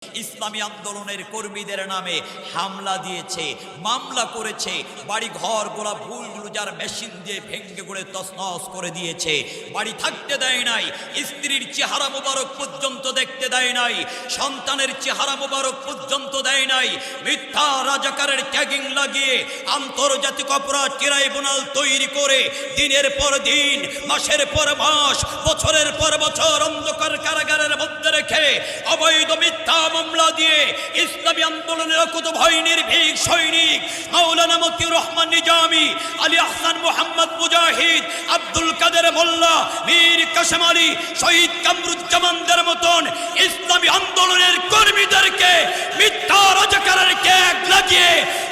ইসলামী আন্দোলনের কর্মীদের নামে হামলা দিয়েছে, মামলা করেছে, বাড়ি ঘর গোলা বুলডোজার মেশিন দিয়ে ভেঙে গড়ে তছনছ করে দিয়েছে, বাড়ি থাকতে দেয় নাই, স্ত্রীর চেহারা মোবারক পর্যন্ত দেখতে দেয় নাই, সন্তানের চেহারা মোবারক পর্যন্ত দেয় নাই। মিথ্যা রাজাকারের ট্যাগিং লাগিয়ে আন্তর্জাতিক অপরাধ ট্রাইব্যুনাল তৈরি করে দিনের পর দিন, মাসের পর মাস, বছরের পর বছর অন্ধকার কারাগারের মধ্যে রেখে অবৈধ মিথ্যা মামলা দিয়ে ইসলামী আন্দোলনের কত ভয় নির্ভীক সৈনিক মাওলানা মতিউর রহমান নিজামী, আলী আহসান মোহাম্মদ মুজাহিদ, আব্দুল কাদের মোল্লা, মীর কাসেম আলী, শহীদ কামরুজ্জামানদের মতন ইসলামী আন্দোলনের কর্মীদেরকে মিথ্যা রাজাকারের ট্যাগ লাগিয়ে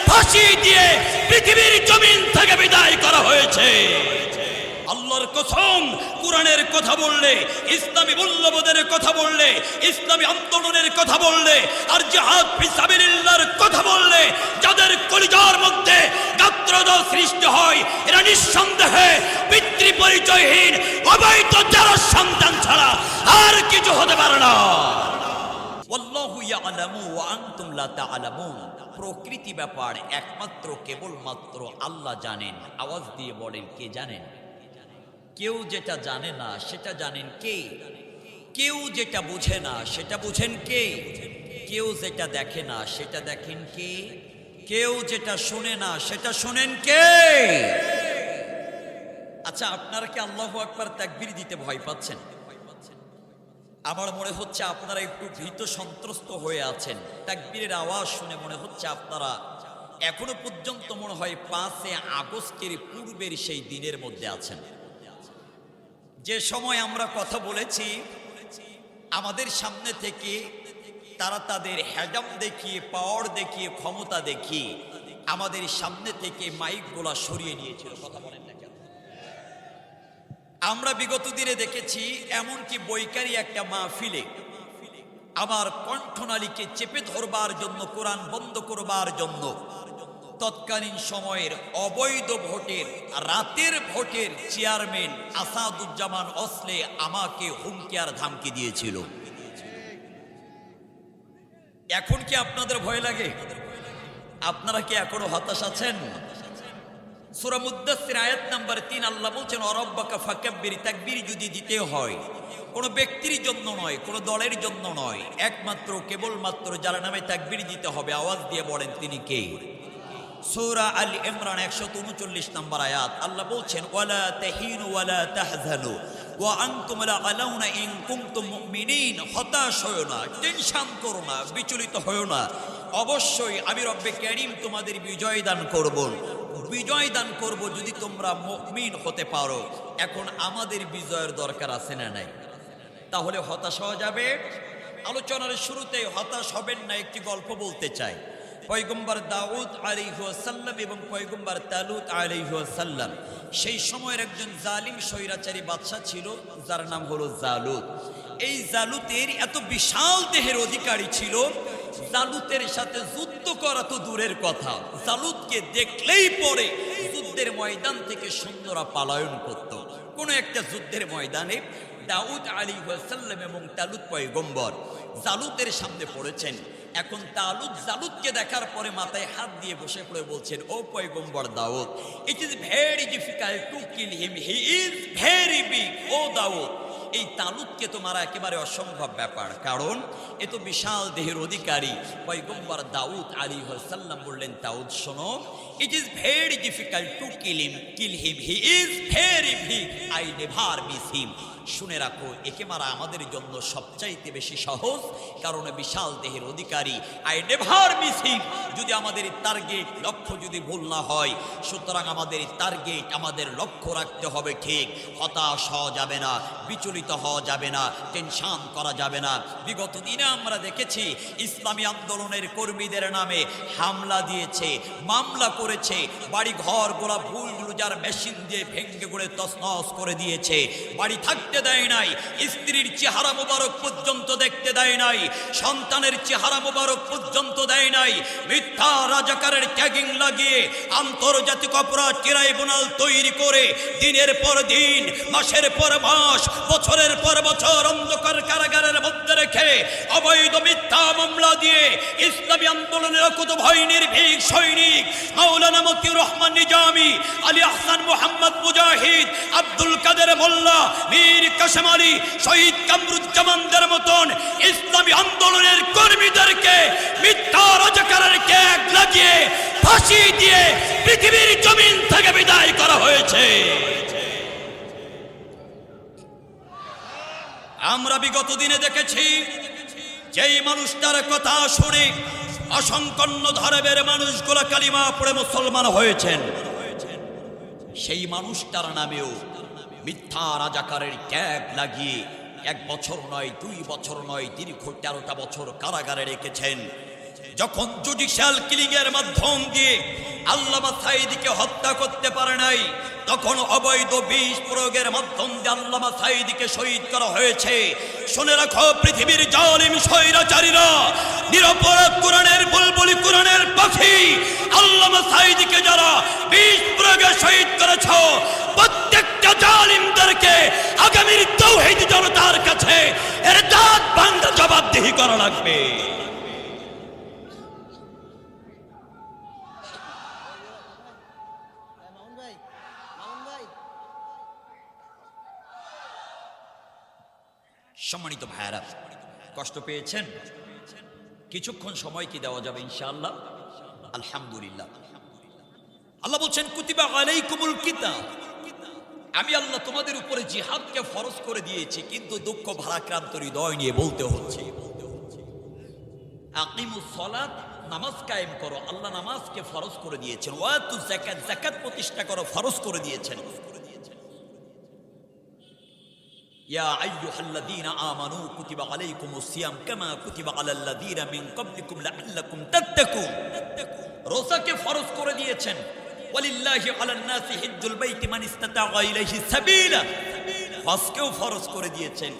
ফাঁসি দিয়ে পৃথিবীর জমিন থেকে বিদায় করা হয়েছে। আল্লাহর কসম, কোরআনের কথা বললে, ইসলামী মূল্যবোধের কথা বললে, ইসলামী আন্দোলনের কথা বললে, আর জিহাদ ফি সাবিলিল্লাহর কথা বললে যাদের কলিজার মধ্যে গাত্রদাহ সৃষ্টি হয়, এরা নিঃসন্দেহে পিতৃ পরিচয়হীন অবৈধ যারা সন্তান ছাড়া আর কিছু হতে পারে না। ওয়াল্লাহু ইয়ালামু ওয়া আনতুম লা তা'লামুন। প্রকৃতি ব্যাপার একমাত্র কেবলমাত্র আল্লাহ জানেন। আওয়াজ দিয়ে বলেন, কে জানেন? কেউ যেটা জানে না সেটা জানেন কে? কেউ যেটা বুঝে না সেটা বুঝেন কে? কেউ যেটা দেখে না সেটা দেখেন কে? কেউ যেটা শোনে না সেটা শোনেন কে? আচ্ছা, আপনারা কি আল্লাহু আকবার তাকবীর দিতে ভয় পাচ্ছেন? আমার মনে হচ্ছে আপনারা একটু ভীত সন্ত্রস্ত হয়ে আছেন। তাকবীরের আওয়াজ শুনে মনে হচ্ছে আপনারা এখনো পর্যন্ত মনে হয় 5 আগস্টের পূর্বের সেই দিনের মধ্যে আছেন, যে সময় আমরা কথা বলেছি আমাদের সামনে থেকে তারা তাদের হ্যাডাম দেখিয়ে, পাওয়ার দেখিয়ে, ক্ষমতা দেখিয়ে আমাদের সামনে থেকে মাইকগুলা সরিয়ে নিয়েছিল। কথা বলেন না কেন? আমরা বিগত দিনে দেখেছি এমনকি বৈকারী একটা মাহফিলে আমার কণ্ঠনালীকে চেপে ধরবার জন্য, কোরআন বন্ধ করবার জন্য তৎকালীন সময়ের অবৈধ ভোটের, রাতের ভোটের চেয়ারম্যান আসাদুজ্জামান অসলে আমাকে হুমকি আর ধামকি দিয়েছিল। এখন কি আপনাদের ভয় লাগে? আপনারা কি এখনো হতাশ আছেন? সূরা মুদ্দাসসির আয়াত নাম্বার 3 আল্লাহ বলছেন, ওয়ারাব্বাকা ফাকাব্বির। তাকবীর যদি দিতে হয় কোনো ব্যক্তির জন্য নয়, কোনো দলের জন্য নয়, একমাত্র কেবলমাত্র যার নামে তাকবীর দিতে হবে। আওয়াজ দিয়ে বলেন, তিনি কে? সূরা আল ইমরান 139 নম্বর আয়াত আল্লাহ বলছেন, ওয়ালা তাহিনু ওয়ালা তাহজানু ওয়া আনতুম লা আলাউনা ইন কুনতুম মুমিনিন। হতাশ হয়ো না, টেনশন করো না, বিচলিত হয়ো না। অবশ্যই আমি রব্বে কারীম তোমাদের বিজয় দান করব, বিজয় দান করব যদি তোমরা মুমিন হতে পারো। এখন আমাদের বিজয়ের দরকার আছে না নাই? তাহলে হতাশ হওয়া যাবে? আলোচনার শুরুতে হতাশ হবেন না, একটি গল্প বলতে চাই। পয়গম্বর দাউদ আলাইহিস সালাম এবং পয়গম্বর তালুত আলাইহিস সালাম, সেই সময়ের একজন জালিম স্বৈরাচারী বাদশা ছিল যার নাম হলো জালুত। এই জালুতের এত বিশাল দেহের অধিকারী ছিল, জালুতের সাথে যুদ্ধ করা তো দূরের কথা, জালুতকে দেখলেই পরে যুদ্ধের ময়দান থেকে সৈন্যরা পলায়ন করত। কোন একটা যুদ্ধের ময়দানে দাউদ আলাইহিস সালাম এবং তালুত পয়গম্বর জালুতের সামনে পড়েছেন। এখন তালুত জালুতকে দেখার পরে মাথায় হাত দিয়ে বসে পড়ে বলছেন, ও পয়গম্বর Daud, it is very difficult to kill him, he is very big. ও দাউদ, এই তালুতকে তো মারা একেবারে অসম্ভব ব্যাপার, কারণ এ তো বিশাল দেহের অধিকারী। পয়গম্বর দাউদ আলাইহিস সালাম বললেন, দাউদ শোনো, ইট is very difficult to kill him, he is very big, I never miss হিম। শুনে রাখো, একে মারা আমাদের জন্য সবচাইতে বেশি সহজ, কারণ বিশাল দেহের অধিকারী, আই নেভার মিস হিম। যদি আমাদের টার্গেট, লক্ষ্য যদি ভুল না হয়, সুতরাং আমাদের টার্গেট, আমাদের লক্ষ্য রাখতে হবে ঠিক। হতাশ হওয়া যাবে না, বিচলিত হওয়া যাবে না, টেনশন করা যাবে না। বিগত দিনে আমরা দেখেছি ইসলামী আন্দোলনের কর্মীদের নামে হামলা দিয়েছে, মামলা করেছে, বাড়ি ঘর গোলা বুলডোজার মেশিন দিয়ে ভেঙে গড়ে তছনছ করে দিয়েছে, বাড়ি থাকতে দেয় নাই, স্ত্রীর চেহারা মোবারক পর্যন্ত দেখতে দেয় নাই, সন্তানের চেহারা মোবারক পর্যন্ত দেয় নাই। মিথ্যা রাজাকারের ট্যাগিং লাগিয়ে আন্তর্জাতিক অপরাধ ট্রাইব্যুনাল তৈরি করে দিনের পর দিন, মাসের পর মাস, বছরের পর বছর অন্ধকার কারাগারের মধ্যে রেখে অবৈধ মিথ্যা মিথ্যা মামলা দিয়ে ইসলামী আন্দোলনের কুতুবহীন নির্ভীক সৈনিক মাওলানা মতিউর রহমান নিজামী, আলী আহসান মোহাম্মদ মুজাহিদ, আব্দুল কাদের মোল্লা, মীর কাসেম আলী, শহীদ কামরুজ্জামানদের মতন ইসলামী আন্দোলনের কর্মীদেরকে মিথ্যা রাজাকারের ক্যাগ লাগিয়ে ফাঁসি দিয়ে পৃথিবীর জমিন থেকে বিদায় করা হয়েছে। আমরা বিগত দিনে দেখেছি যেই মানুষটার কথা শুনে অসংকন্ন ধর্মের মানুষগুলো কালিমা পড়ে মুসলমান হয়েছেন, সেই মানুষটার নামেও মিথ্যা রাজাকারের ট্যাগ লাগিয়ে 1 বছর নয়, 2 বছর নয়, দীর্ঘ 13টা বছর কারাগারে রেখেছেন। যখন জুডিশিয়াল কিলিং এর মাধ্যম দিয়ে আল্লামা সাঈদীকে হত্যা করতে পারে নাই, তখন অবৈধ বিষ প্রয়োগের মাধ্যম দিয়ে আল্লামা সাঈদীকে শহীদ করা হয়েছে। শুনে রাখো পৃথিবীর জালিম স্বৈরাচারীরা, নিরপরাধ কোরআনের বুলবুলি কোরআনের পাখি আল্লামা সাঈদীকে যারা বিষ প্রয়োগে শহীদ করেছ, প্রত্যেকটা জালিমদেরকে আগামীর তাওহীদ জনতার কাছে এর দাঁত ভাঙা জবাবদিহি করা লাগবে। সম্মানিত ভাইরা, কষ্ট পেয়েছেন? কিছুক্ষণ সময় কি দেওয়া যাবে ইনশাআল্লাহ? আলহামদুলিল্লাহ। আল্লাহ বলছেন কুতিবা আলাইকুমুল কিতাব, আমি আল্লাহ তোমাদের উপরে জিহাদকে ফরজ করে দিয়েছি, কিন্তু দুঃখ ভারাক্রান্ত হৃদয় নিয়ে বলতে হচ্ছে আকিমুস সালাত, নামাজ কায়েম করো। আল্লাহ নামাজকে ফরজ করে দিয়েছেন। ওয়াতু যাকাত, যাকাত প্রতিষ্ঠা করো, ফরজ করে দিয়েছেন। ইয়া আইয়ুহাল্লাযীনা আমানু কুতিবা আলাইকুমুস সিয়াম কামা কুতিবা আলাল্লাযীনা মিন ক্বাবলিকুম লাআল্লাকুম তাত্তাকুন। রোজাকে ফরজ করে দিয়েছেন। ওয়ালিল্লাহি আলান নাসি হিজ্জুল বাইতি মান ইসতাতা ইলাইহি সাবিলা। হজকেও ফরজ করে দিয়েছেন।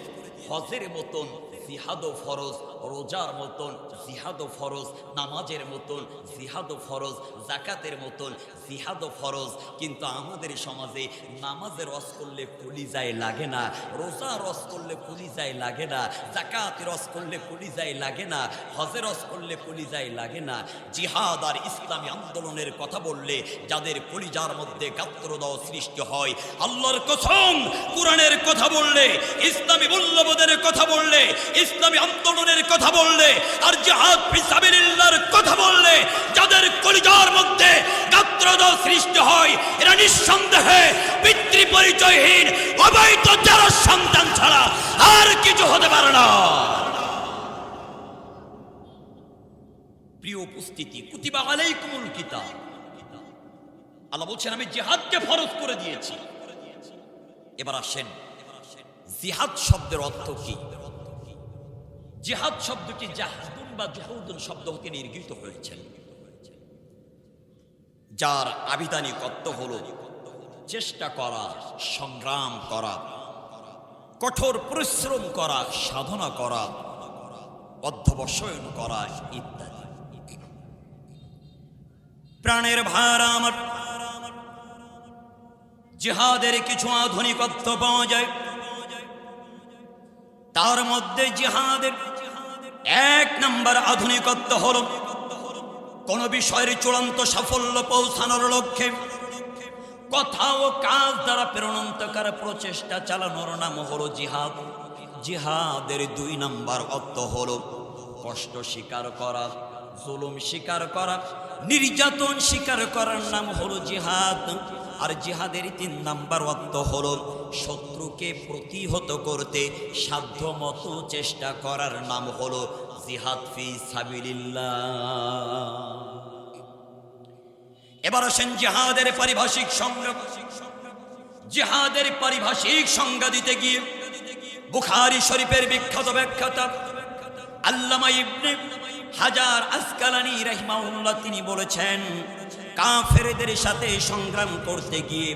হজের মতন জিহাদও ফরজ, রোজার মতন জিহাদও ফরজ, নামাজের মতন জিহাদও ফরজ, যাকাতের মতন জিহাদও ফরজ। কিন্তু আমাদের সমাজে নামাজের রস করলে কলিজায় লাগে না, রোজা রস করলে কলিজায় লাগে না, যাকাতের রস করলে কলিজায় লাগে না, হজের রস করলে কলিজায় লাগে না। জিহাদ আর ইসলামী আন্দোলনের কথা বললে যাদের কলিজার মধ্যে গাত্রদাহ সৃষ্টি হয়, আল্লাহর কসম কোরআনের কথা বললে, ইসলামী মূল্যবোধের কথা বললে, ইসলামী আন্দোলনের কথা বললে, আর জিহাদ ফি সাবিলিল্লাহর কথা বললে যাদের কলিজার মধ্যে গাত্রদাহ সৃষ্টি হয়, এরা নিঃসন্দেহে পিতৃ পরিচয়হীন অবৈধ যারা সন্তান ছাড়া আর কিছু হতে পারে না। প্রিয় উপস্থিতি, কুতিবা আলাইকুমুল কিতাব, আল্লাহ বলছেন আমি জিহাদকে ফরজ করে দিয়েছি। এবার আসেন, জিহাদ শব্দের অর্থ কি? জিহাদ শব্দটি জাহাদুন বা জুহুদুন শব্দ হতে নির্গৃহীত হয়েছে, যার আবিধানিক অর্থ হলো চেষ্টা করা, সংগ্রাম করা, কঠোর পরিশ্রম করা, সাধনা করা, অধ্যবসায়ন করা ইত্যাদি। প্রাণের ভার আমার, জিহাদের কিছু আধুনিক অর্থ পাওয়া যায়। তার মধ্যে জিহাদের 1 নম্বর আধুনিকত্ব হলো কোন বিষয়ের চূড়ান্ত সাফল্য পৌঁছানোর লক্ষ্যে কথা ও কাজ দ্বারা প্রেরণান্তকার প্রচেষ্টা চালানোর নাম হলো জিহাদ। জিহাদের 2 নম্বর অর্থ হলো কষ্ট স্বীকার করা, জুলুম স্বীকার করা, নির্যাতন স্বীকার করার নাম হলো জিহাদ। আর জিহাদের 3 নম্বর অর্থ হলো শত্রুকে প্রতিহত করতে সাধ্যমতো চেষ্টা করার নাম হলো জিহাদ ফি সাবিলিল্লাহ। এবার আসেন জিহাদের পারিভাষিক সংজ্ঞা। জিহাদের পারিভাষিক সংজ্ঞা দিতে গিয়ে বুখারী শরীফের বিখ্যাত ব্যাখ্যাতা আল্লামা ইবনে হাজার আসকালানী রাহিমাহুল্লাহ তিনি বলেছেন, কাফেরদের সাথে সংগ্রাম করতে গিয়ে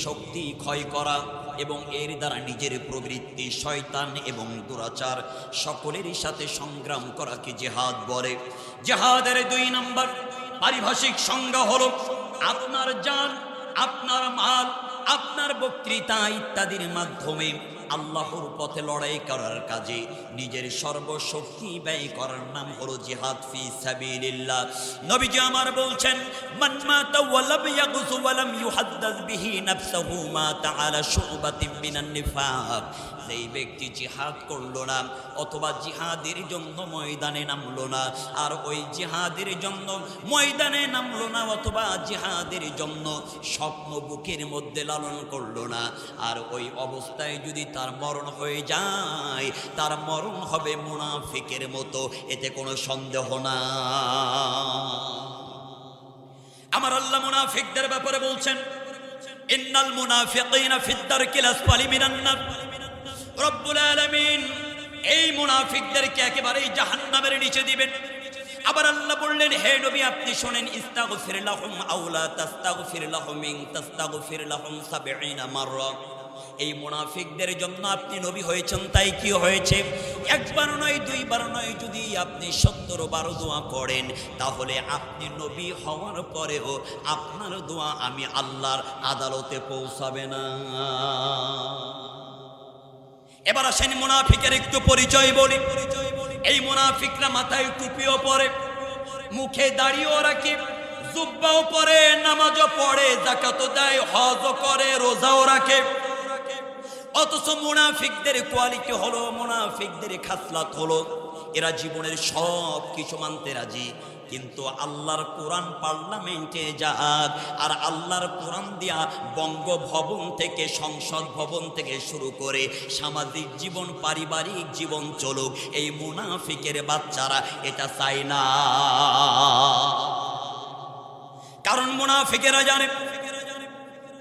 শক্তি ক্ষয় করা এবং এর দ্বারা নিজের প্রবৃত্তি, শয়তান এবং দুরাচার সকলের সাথে সংগ্রাম করাকে জিহাদ বলে। জিহাদের 2 নম্বর পারিভাষিক সংজ্ঞা হলো আপনার জান, আপনার মাল, আপনার বক্তৃতা ইত্যাদির মাধ্যমে আল্লাহর পথে লড়াই করার কাজে নিজের সর্বশক্তি ব্যয় করার নাম হলো জিহাদ ফি সাবিলিল্লাহ। নবীজি আমার বলছেন, মান মাতা ওয়া লাম ইয়াগজু ওয়া লাম ইউহাদ্দাস বিহি নাফসুহু মাতা আলা শুবাতিন মিনান নিফাক। যেই ব্যক্তি জিহাদ করলো না অথবা জিহাদের জন্য ময়দানে নামলো না, আর ওই জিহাদের জন্য ময়দানে নামলো না অথবা জিহাদের জন্য স্বপ্ন বুকের মধ্যে লালন করলো না, আর ওই অবস্থায় যদি তার মরণ হয়ে যায়, তার মরণ হবে মুনাফিকের মতো, এতে কোনো সন্দেহ না। আমার আল্লাহ মুনাফিকদের ব্যাপারে বলছেন, ইন্নাল মুনাফিকিনা ফিদ দারকিল আসফালি মিনান নার। রব্বুল আলামিন এই মুনাফিকদেরকে একেবারেই জাহান্নামের নিচে দিবেন। আবার আল্লাহ বললেন, হে নবী আপনি শুনেন, ইস্তাগফির লাহুম আও লা তাস্তাগফির লাহুম ইন তাস্তাগফির লাহুম ৭০ মাররা। এই মুনাফিকদের জন্য আপনি নবী হয়েছেন, তাই কি হয়েছে? একবার নয়, দুইবার নয়, যদি আপনি ৭০ বার দোয়া করেন, তাহলে আপনি নবী হওয়ার পরেও আপনার দোয়া আমি আল্লাহর আদালতে পৌঁছাবে না। এবার আসেন মুনাফিকের একটু পরিচয় বলি। এই মুনাফিকরা মাথায় টুপিও পরে, মুখে দাড়িও রাখে, জুব্বাও পরে, নামাজও পড়ে, যাকাতও দেয়, হজও করে, রোজাও রাখে। অথচ মুনাফিকদের কোয়ালিটি হলো, মুনাফিকদের খাসলাত হলো, এরা জীবনের সব কিছু মানতে রাজি, কিন্তু আল্লাহর কোরআন পার্লামেন্টে যাক আর আল্লাহর কোরআন দিয়া বঙ্গভবন থেকে, সংসদ ভবন থেকে শুরু করে সামাজিক জীবন, পারিবারিক জীবন চলুক, এই মুনাফিকের বাচ্চারা এটা চায় না। কারণ মুনাফিকেরা জানে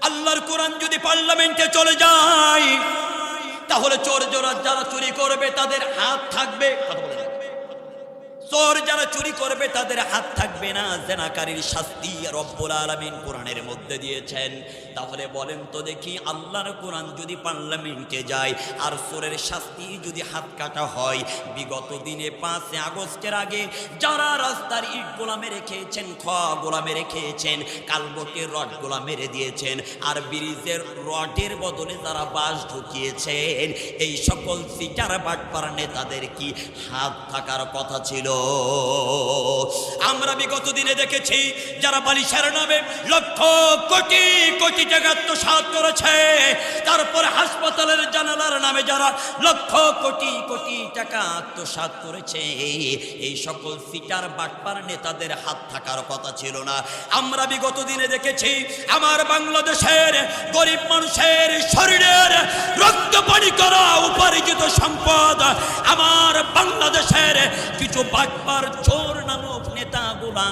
আল্লাহর কোরআন যদি পার্লামেন্টে চলে যায়, তাহলে চোর যারা চুরি করবে তাদের হাত থাকবে, চোর যারা চুরি করবে তাদের হাত থাকবে না। জেনাকারীর শাস্তি রব্বুল আলামিন কোরআনের মধ্যে দিয়েছেন। তাহলে বলেন তো দেখি, আল্লাহর কোরআন যদি পার্লামেন্টে যায় আর চোরের শাস্তি যদি হাত কাটা হয়, বিগত দিনে ৫ আগস্টের আগে যারা রাস্তার ইট গোলা মেরে খেয়েছেন, গোলা মেরে খেয়েছেন, কালবটের রড গোলা মেরে দিয়েছেন, আর ব্রিজের রডের বদলে যারা বাঁশ ঢুকিয়েছেন, এই সকল সিটার বাটপার নেতাদের কি হাত থাকার কথা ছিল? আমরা বিগত দিনে দেখেছি যারা বালিশের নামে লক্ষ কোটি কোটি টাকা আত্মসাৎ করেছে, তারপরে হাসপাতালের জানালার নামে যারা লক্ষ কোটি কোটি টাকা আত্মসাৎ করেছে, এই সকল সিটার বাটপার নেতাদের হাত থাকার কথা ছিল না। আমরা বিগত দিনে দেখেছি আমার বাংলাদেশের গরিব মানুষের শরীরের রক্ত পানি করা উপার্জিত সম্পদ আমার বাংলাদেশের কিছু বাটপার চোর নামক নেতাগুলা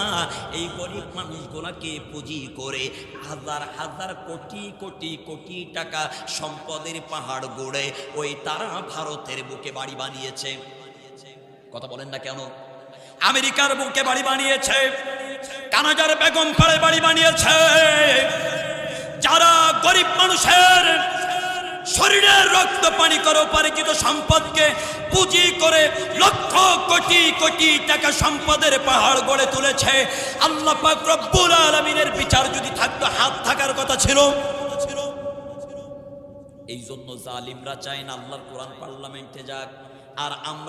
এই গরিব মানুষগুলাকে পুঁজি করে হাজার হাজার কোটি কোটি কোটি টাকা সম্পদের পাহাড় গড়ে ওই তারা ভারতের বুকে বাড়ি বানিয়েছে। কথা বলেন না কেন? আমেরিকার বুকে বাড়ি বানিয়েছে, কানাডার বেগম পাড়ে বাড়ি বানিয়েছে। যারা গরিব মানুষের শরীরের রক্ত পানি করে উপার্জিত সম্পদকে পুঁজি করে লক্ষ কোটি কোটি টাকা সম্পদের পাহাড় গড়ে তুলেছে, আল্লাহ পাক রব্বুল আলামিনের বিচার যদি থাকতো, হাত থাকার কথা ছিল। এই জন্য জালিমরা চায় না আল্লাহর কোরআন পার্লামেন্টে যাক, আর আমরা